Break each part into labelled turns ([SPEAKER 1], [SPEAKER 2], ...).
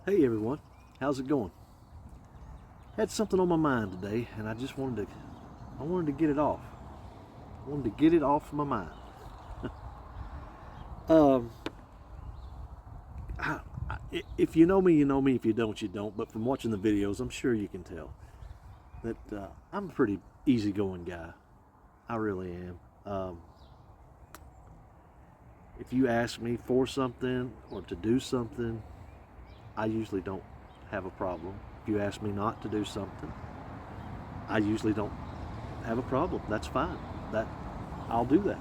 [SPEAKER 1] Hey everyone, how's it going? Had something on my mind today, and I wanted to get it off. I wanted to get it off my mind. um, if you know me, you know me. If you don't, you don't. But from watching the videos, I'm sure you can tell that I'm a pretty easygoing guy. I really am. If you ask me for something or to do something, I usually don't have a problem. If you ask me not to do something, I usually don't have a problem. That's fine. I'll do that.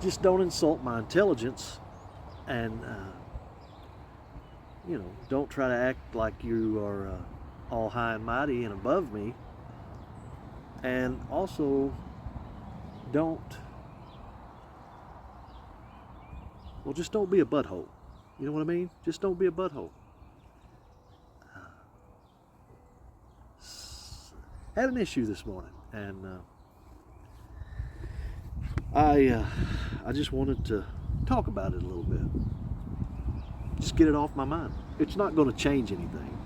[SPEAKER 1] Just don't insult my intelligence, and don't try to act like you are all high and mighty and above me. And also, just don't be a butthole. You know what I mean? Just don't be a butthole. Had an issue this morning, and I just wanted to talk about it a little bit. Just get it off my mind. It's not going to change anything.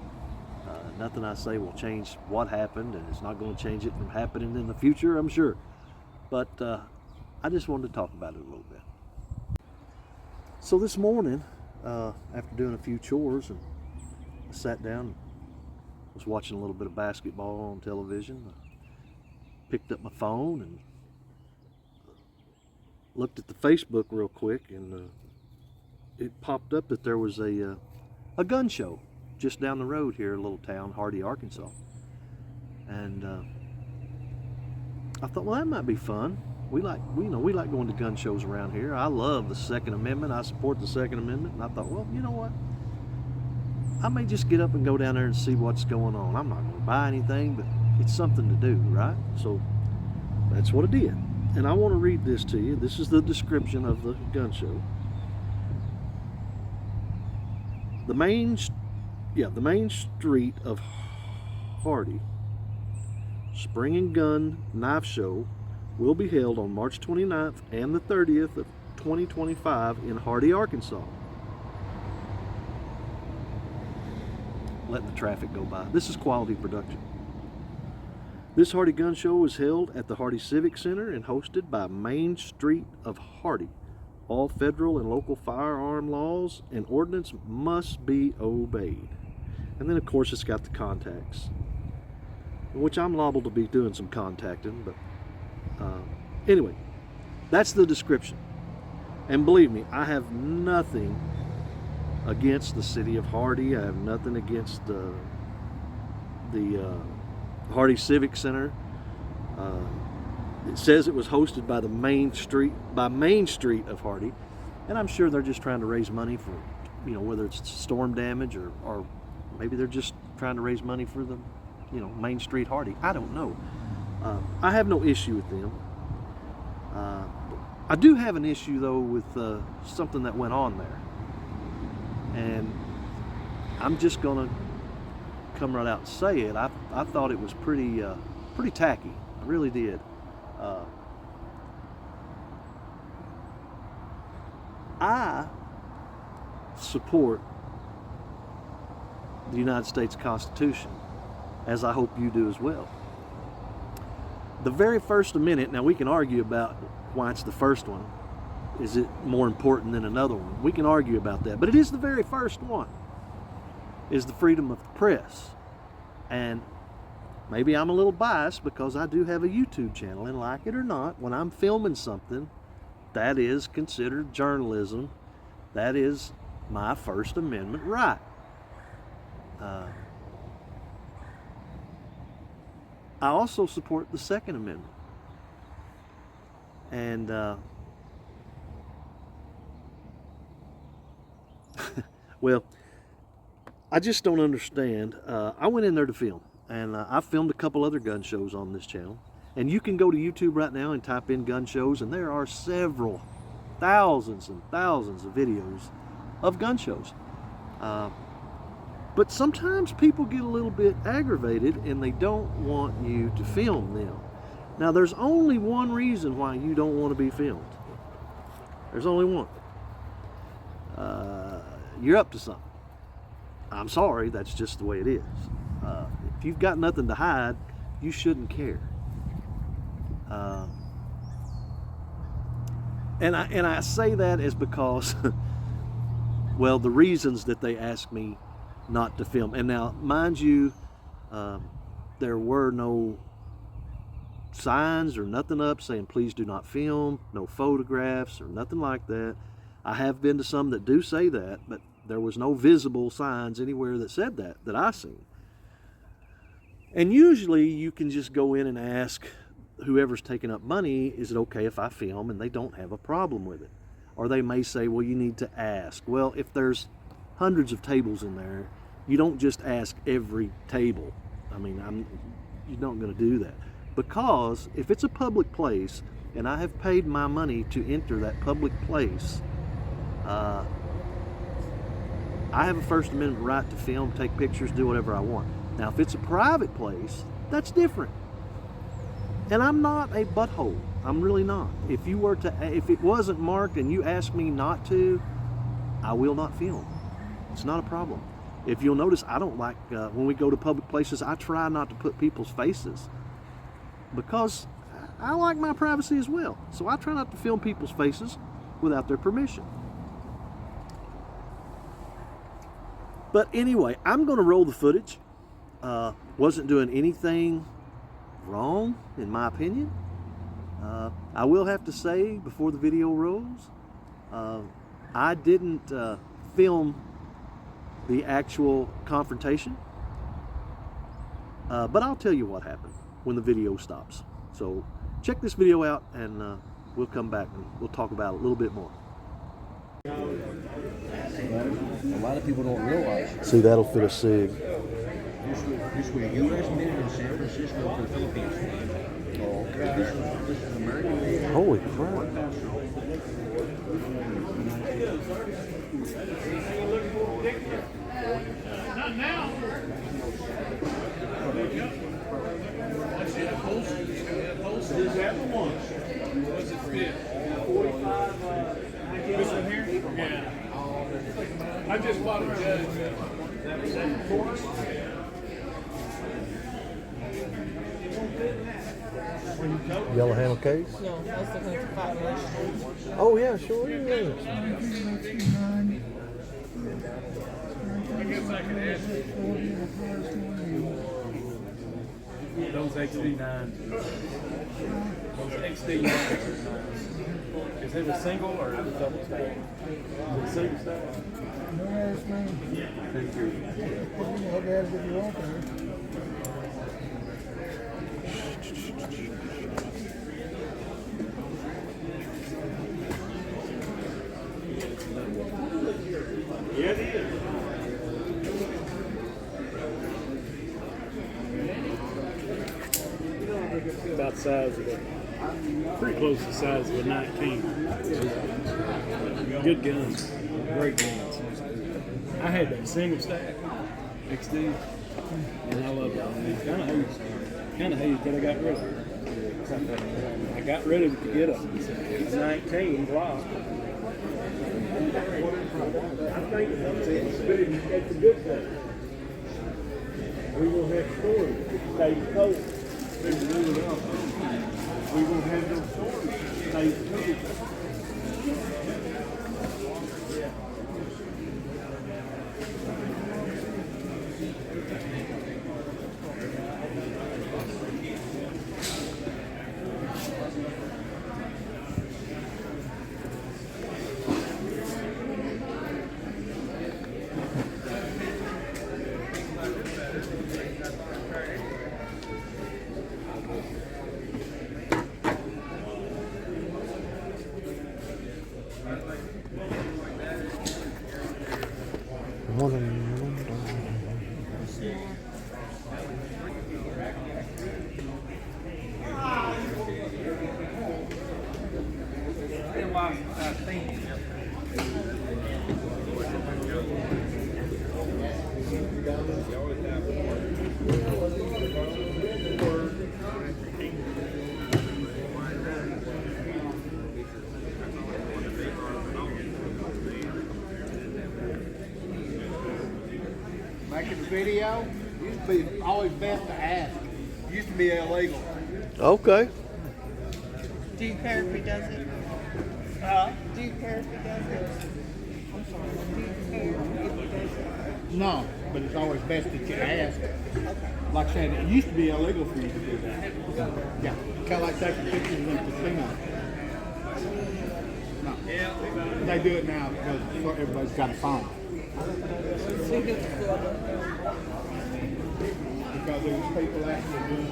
[SPEAKER 1] Nothing I say will change what happened, and it's not going to change it from happening in the future, I'm sure. But I just wanted to talk about it a little bit. So this morning, after doing a few chores, and I sat down and was watching a little bit of basketball on television. I picked up my phone and looked at the Facebook real quick, and it popped up that there was a gun show just down the road here in a little town, Hardy, Arkansas. And I thought, well, that might be fun. We like going to gun shows around here. I love the Second Amendment. I support the Second Amendment. And I thought, well, you know what? I may just get up and go down there and see what's going on. I'm not going to buy anything, but it's something to do, right? So that's what I did. And I want to read this to you. This is the description of the gun show. The main street of Hardy Spring and Gun Knife Show will be held on March 29th and the 30th of 2025 in Hardy, Arkansas. Letting the traffic go by. This is quality production. This Hardy Gun Show is held at the Hardy Civic Center and hosted by Main Street of Hardy. All federal and local firearm laws and ordinance must be obeyed. And then of course it's got the contacts, which I'm liable to be doing some contacting, but anyway, that's the description. And believe me, I have nothing against the city of Hardy. I have nothing against the Hardy Civic Center. It says it was hosted by Main Street of Hardy, and I'm sure they're just trying to raise money for, whether it's storm damage or maybe they're just trying to raise money for the, Main Street Hardy. I don't know. I have no issue with them. I do have an issue though with something that went on there, and I'm just gonna come right out and say it. I thought it was pretty tacky. I really did. I support the United States Constitution, as I hope you do as well. The very First Amendment, now we can argue about why it's the first one. Is it more important than another one? We can argue about that, but it is the very first one, is the freedom of the press. And maybe I'm a little biased because I do have a YouTube channel, and like it or not, when I'm filming something, that is considered journalism. That is my First Amendment right. I also support the Second Amendment. And well, I just don't understand. I went in there to film, and I filmed a couple other gun shows on this channel. And you can go to YouTube right now and type in gun shows, and there are several thousands and thousands of videos of gun shows. But sometimes people get a little bit aggravated and they don't want you to film them. Now, there's only one reason why you don't want to be filmed. There's only one. You're up to something. I'm sorry, that's just the way it is. If you've got nothing to hide, you shouldn't care. And I say that is because, well, the reasons that they asked me not to film. And now, mind you, there were no signs or nothing up saying please do not film, no photographs or nothing like that. I have been to some that do say that, but there was no visible signs anywhere that said that I seen. And usually you can just go in and ask whoever's taking up money, is it okay if I film? And they don't have a problem with it. Or they may say, well, you need to ask. Well, if there's hundreds of tables in there, you don't just ask every table. I mean, you're not going to do that. Because if it's a public place and I have paid my money to enter that public place, I have a First Amendment right to film, take pictures, do whatever I want. Now, if it's a private place, that's different. And I'm not a butthole. I'm really not. If it wasn't marked and you asked me not to, I will not film. It's not a problem. If you'll notice, I don't like, when we go to public places, I try not to put people's faces because I like my privacy as well. So I try not to film people's faces without their permission. But anyway, I'm going to roll the footage. Wasn't doing anything wrong, in my opinion. I will have to say before the video rolls, I didn't film the actual confrontation, but I'll tell you what happened when the video stops. So check this video out and we'll come back and we'll talk about it a little bit more.
[SPEAKER 2] A lot of people don't realize.
[SPEAKER 1] See, that'll fit a SIG.
[SPEAKER 2] This was U.S. made in San Francisco for the Philippines. Oh, okay. This is American made.
[SPEAKER 1] Holy crap.
[SPEAKER 3] Not now. Is that the one? What's it fit? 45. This one here? Yeah. I just bought a judge.
[SPEAKER 1] Yellow handle case?
[SPEAKER 4] No, that's the 25.
[SPEAKER 1] Oh yeah, sure is.
[SPEAKER 3] I guess I can ask you. Those XD9s. Those XD9s. Is it a single or a double stack? Is it a single stack?
[SPEAKER 5] No, it's me.
[SPEAKER 3] Thank you.
[SPEAKER 5] I'll be able to get you off there.
[SPEAKER 3] Yeah, it is. About the size of it. Pretty close to the size of a 19. Good guns. Great guns. I had that single stack XD, and I love it. Kind of hated that I got rid of it. I got rid of it to get a 19 block. I think it's a good thing. We will have storage. Stay cold. We will have no storage. Stay cold.
[SPEAKER 2] making the video, it used to be always best to ask. It used to be illegal.
[SPEAKER 1] Okay.
[SPEAKER 4] Do you care if he does it? Do you care if he does it? I'm sorry. Do you care if he does it?
[SPEAKER 2] No, but it's always best that you ask. Like I said, it used to be illegal for you to do that. Yeah, kind of like taking pictures in the casino. No, they do it now because everybody's got a phone. Because there's people actually doing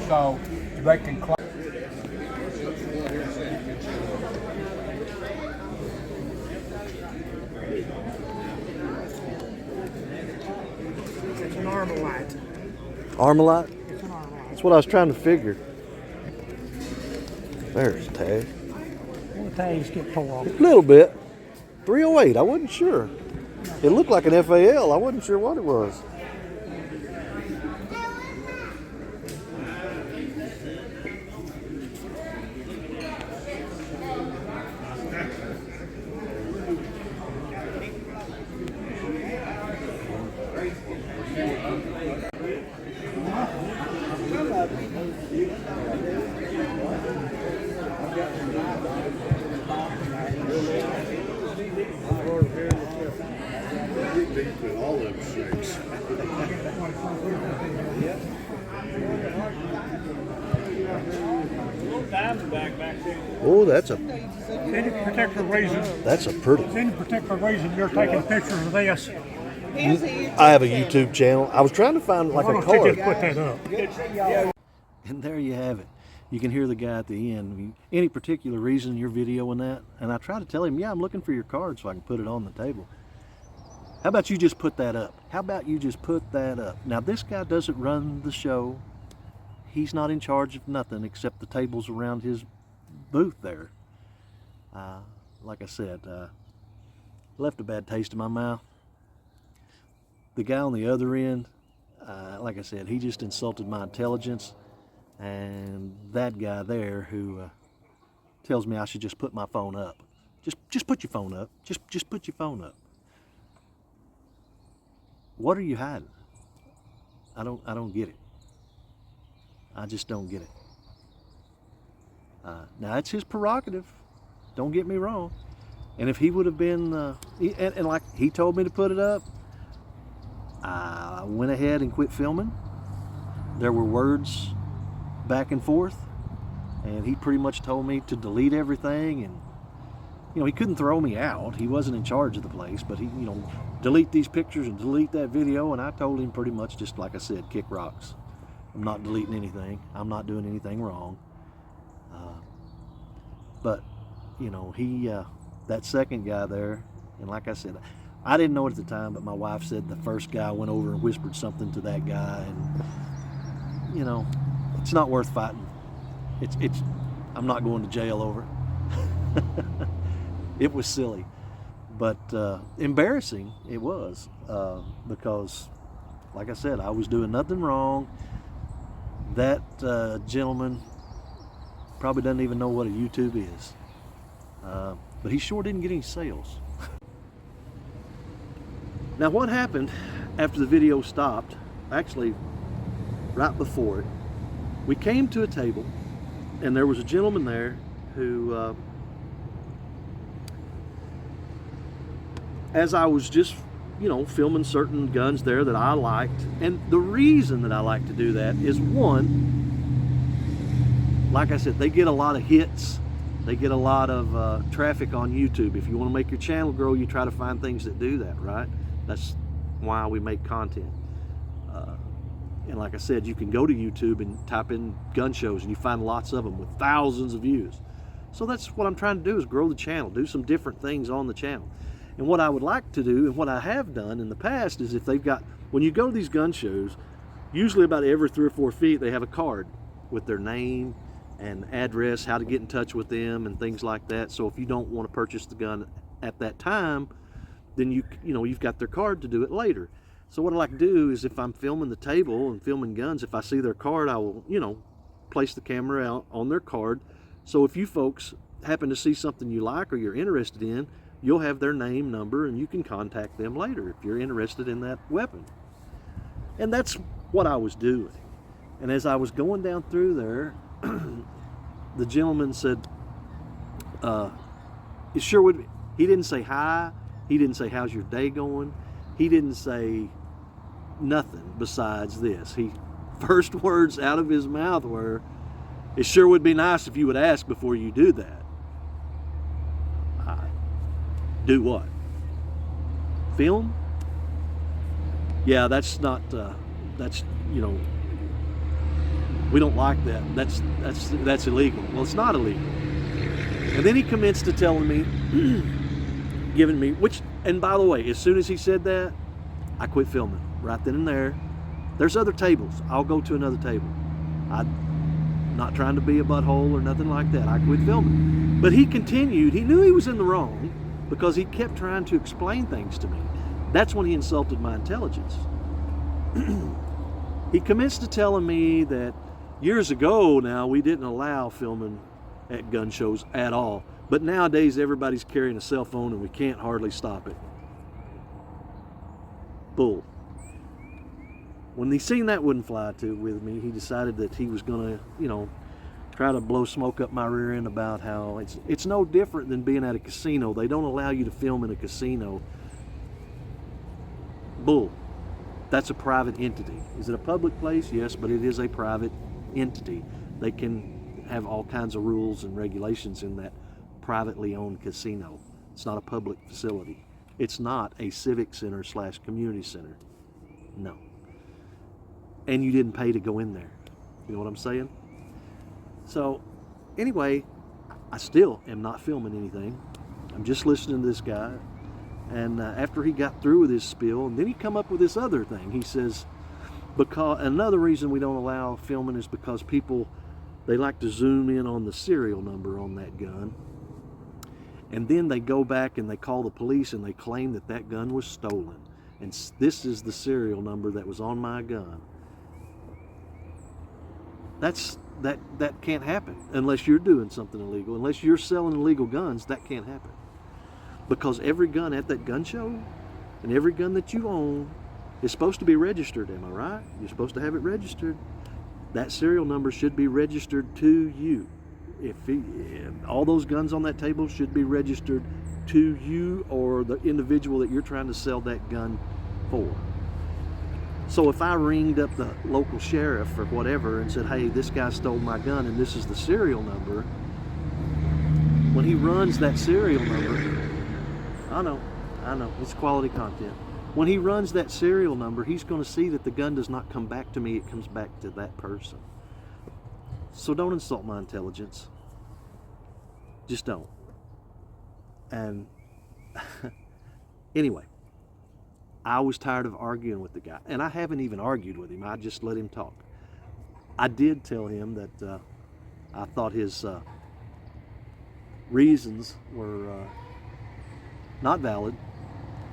[SPEAKER 2] so they can claim.
[SPEAKER 5] It's an Armalite.
[SPEAKER 1] Armalite?
[SPEAKER 5] It's an Armalite.
[SPEAKER 1] That's what I was trying to figure. There's the tag.
[SPEAKER 5] The tags get pulled off.
[SPEAKER 1] A little bit. 308, I wasn't sure. It looked like an FAL. I wasn't sure what it was. Oh, that's a
[SPEAKER 5] Any particular reason?
[SPEAKER 1] that's a pretty.
[SPEAKER 5] Any particular reason you're taking pictures of this?
[SPEAKER 1] I have a YouTube channel. I was trying to find like
[SPEAKER 5] Why
[SPEAKER 1] a
[SPEAKER 5] don't you
[SPEAKER 1] card.
[SPEAKER 5] just put that up?
[SPEAKER 1] And there you have it. You can hear the guy at the end. I mean, any particular reason you're videoing that? And I try to tell him, yeah, I'm looking for your card so I can put it on the table. How about you just put that up? How about you just put that up? Now, this guy doesn't run the show. He's not in charge of nothing except the tables around his booth there. Like I said, left a bad taste in my mouth. The guy on the other end, like I said, he just insulted my intelligence. And that guy there who tells me I should just put my phone up. Just put your phone up. Just put your phone up. What are you hiding? I don't get it. I just don't get it. Now it's his prerogative. Don't get me wrong. And if he would have been, and like he told me to put it up, I went ahead and quit filming. There were words back and forth, and he pretty much told me to delete everything. And you know, he couldn't throw me out. He wasn't in charge of the place, but he, you know, delete these pictures and delete that video. And I told him pretty much just like I said, kick rocks. I'm not deleting anything. I'm not doing anything wrong. But you know, he that second guy there, and like I said, I didn't know it at the time, but my wife said the first guy went over and whispered something to that guy, and you know, it's not worth fighting. It's I'm not going to jail over it. It was silly, but embarrassing it was, because like I said, I was doing nothing wrong. That gentleman probably doesn't even know what a YouTube is, but he sure didn't get any sales. Now what happened after the video stopped, actually right before it, we came to a table and there was a gentleman there who, as I was just, you know, filming certain guns there that I liked, and the reason that I like to do that is, one, like I said, they get a lot of hits. They get a lot of traffic on YouTube. If you want to make your channel grow, you try to find things that do that, right? That's why we make content. And like I said, you can go to YouTube and type in gun shows and you find lots of them with thousands of views. So that's what I'm trying to do, is grow the channel, do some different things on the channel. And what I would like to do, and what I have done in the past, is if they've got, when you go to these gun shows, usually about every 3 or 4 feet, they have a card with their name and address, how to get in touch with them and things like that. So if you don't want to purchase the gun at that time, then you know, you've got their card to do it later. So what I like to do is if I'm filming the table and filming guns, if I see their card, I will, place the camera out on their card. So if you folks happen to see something you like or you're interested in, you'll have their name, number, and you can contact them later if you're interested in that weapon. And that's what I was doing. And as I was going down through there, the gentleman said, it sure would be. He didn't say hi. He didn't say, how's your day going? He didn't say nothing besides this. First words out of his mouth were, it sure would be nice if you would ask before you do that. Do what? Film? Yeah, that's not, we don't like that. That's illegal. Well, it's not illegal. And then he commenced to telling me, giving me, and by the way, as soon as he said that, I quit filming right then and there. There's other tables. I'll go to another table. I'm not trying to be a butthole or nothing like that. I quit filming. But he continued. He knew he was in the wrong because he kept trying to explain things to me. That's when he insulted my intelligence. He commenced to telling me that years ago now we didn't allow filming at gun shows at all. But nowadays everybody's carrying a cell phone and we can't hardly stop it. Bull. When he seen that wouldn't fly with me, he decided that he was gonna, try to blow smoke up my rear end about how it's no different than being at a casino. They don't allow you to film in a casino. Bull. That's a private entity. Is it a public place? Yes, but it is a private entity. They can have all kinds of rules and regulations in that privately owned casino. It's not a public facility. It's not a civic center / community center. No. And you didn't pay to go in there. You know what I'm saying? So, anyway, I still am not filming anything. I'm just listening to this guy. And after he got through with his spiel, and then he come up with this other thing. He says, because another reason we don't allow filming is because people, they like to zoom in on the serial number on that gun. And then they go back and they call the police and they claim that that gun was stolen. And this is the serial number that was on my gun. That can't happen unless you're doing something illegal. Unless you're selling illegal guns, that can't happen. Because every gun at that gun show and every gun that you own is supposed to be registered, am I right? You're supposed to have it registered. That serial number should be registered to you. All those guns on that table should be registered to you or the individual that you're trying to sell that gun for. So if I ringed up the local sheriff or whatever and said, hey, this guy stole my gun and this is the serial number, when he runs that serial number, I know, it's quality content. When he runs that serial number, he's going to see that the gun does not come back to me, it comes back to that person. So don't insult my intelligence. Just don't. And anyway, I was tired of arguing with the guy. And I haven't even argued with him. I just let him talk. I did tell him that I thought his reasons were not valid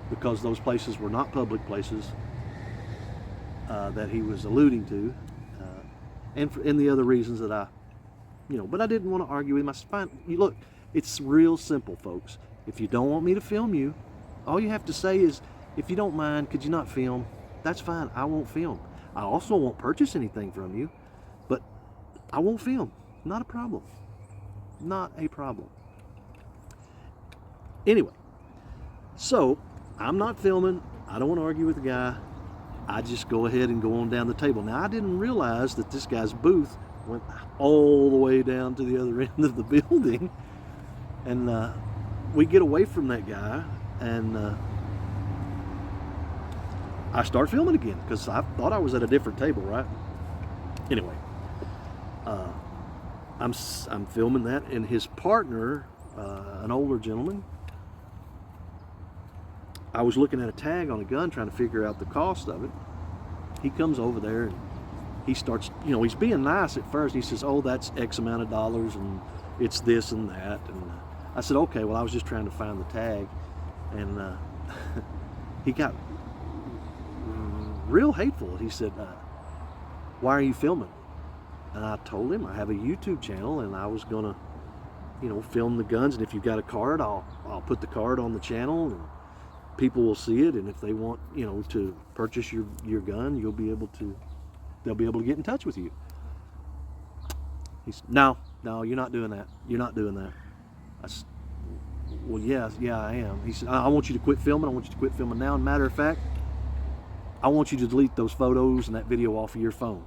[SPEAKER 1] because those places were not public places that he was alluding to. And the other reasons that but I didn't want to argue with him. I said, fine, look, it's real simple, folks. If you don't want me to film you, all you have to say is, if you don't mind, could you not film? That's fine, I won't film. I also won't purchase anything from you, but I won't film. Not a problem. Not a problem. Anyway, so I'm not filming. I don't want to argue with the guy. I just go ahead and go on down the table. Now, I didn't realize that this guy's booth went all the way down to the other end of the building. And we get away from that guy, and I start filming again because I thought I was at a different table, right? Anyway, I'm filming that, and his partner, an older gentleman, I was looking at a tag on a gun trying to figure out the cost of it. He comes over there and he starts, he's being nice at first. He says, oh, that's X amount of dollars and it's this and that. And I said, okay, well, I was just trying to find the tag. And he got real hateful. He said, why are you filming? And I told him I have a YouTube channel and I was gonna, you know, film the guns, and if you've got a card, I'll put the card on the channel and people will see it, and if they want, you know, to purchase your gun, they'll be able to get in touch with you. He said, no, you're not doing that. You're not doing that. I said, well, yeah, I am. He said, I want you to quit filming. I want you to quit filming now. And matter of fact, I want you to delete those photos and that video off of your phone.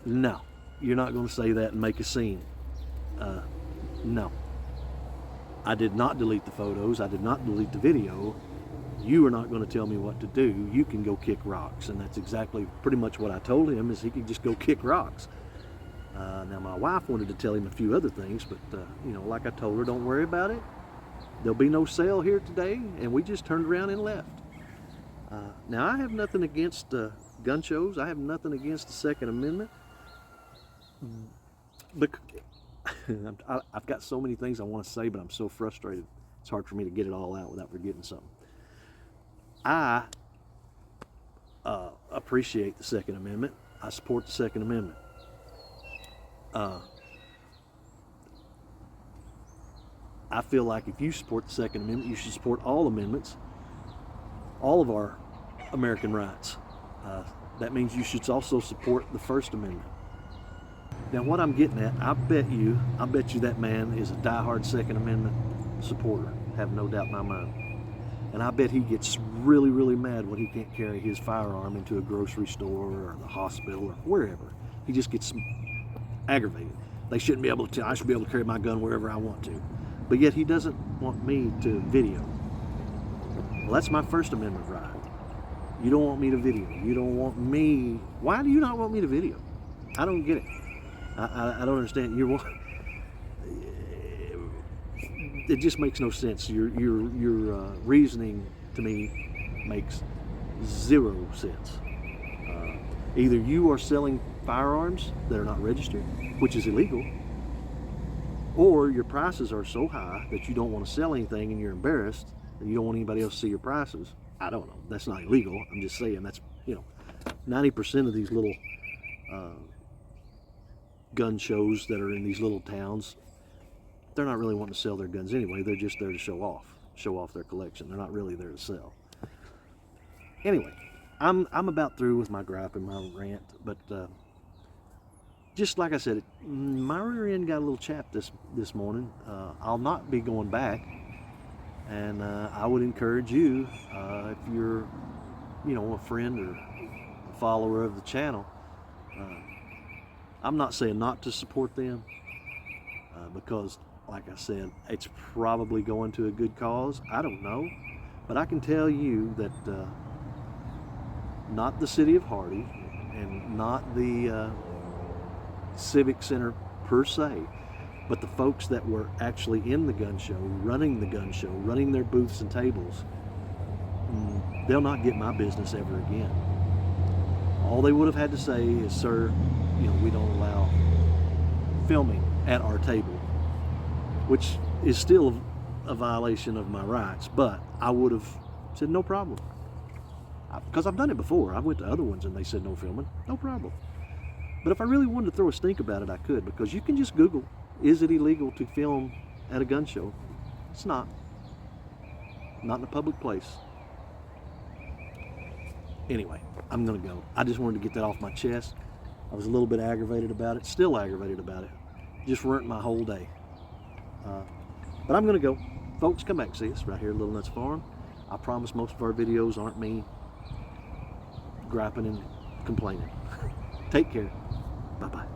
[SPEAKER 1] No, you're not going to say that and make a scene. No. I did not delete the photos. I did not delete the video. You are not going to tell me what to do. You can go kick rocks. And that's exactly pretty much what I told him, is he could just go kick rocks. Now my wife wanted to tell him a few other things, but you know, like I told her, don't worry about it. There'll be no sale here today, and we just turned around and left. Now I have nothing against gun shows. I have nothing against the Second Amendment. But I've got so many things I want to say, but I'm so frustrated. It's hard for me to get it all out without forgetting something. I appreciate the Second Amendment. I support the Second Amendment. I feel like if you support the Second Amendment, you should support all amendments, all of our American rights. That means you should also support the First Amendment. Now, what I'm getting at, I bet you that man is a diehard Second Amendment supporter. Have no doubt in my mind. And I bet he gets really, really mad when he can't carry his firearm into a grocery store or the hospital or wherever. He just gets aggravated. They shouldn't be able to. I should be able to carry my gun wherever I want to. But yet he doesn't want me to video. Well, that's my First Amendment right. You don't want me to video. You don't want me. Why do you not want me to video? I don't get it. I don't understand. It just makes no sense. Your reasoning to me makes zero sense. Either you are selling firearms that are not registered, which is illegal, or your prices are so high that you don't want to sell anything and you're embarrassed and you don't want anybody else to see your prices. I don't know. That's not illegal. I'm just saying that's, 90% of these little gun shows that are in these little towns, they're not really wanting to sell their guns anyway. They're just there to show off their collection. They're not really there to sell. Anyway, I'm about through with my gripe and my rant, but just like I said, my rear end got a little chapped this morning. I'll not be going back, and I would encourage you, if you're, a friend or a follower of the channel, I'm not saying not to support them, because, like I said, it's probably going to a good cause. I don't know, but I can tell you that not the city of Hardy and not the Civic Center per se, but the folks that were actually in the gun show, running their booths and tables, they'll not get my business ever again. All they would have had to say is, sir, we don't allow filming at our table, which is still a violation of my rights, but I would have said no problem. Because I've done it before. I went to other ones and they said no filming, no problem. But if I really wanted to throw a stink about it, I could, because you can just Google, is it illegal to film at a gun show? It's not. Not in a public place. Anyway, I'm gonna go. I just wanted to get that off my chest. I was a little bit aggravated about it, still aggravated about it. Just ruined my whole day. But I'm gonna go. Folks, come back and see us right here at Little Nuts Farm. I promise most of our videos aren't me griping and complaining. Take care. Bye-bye.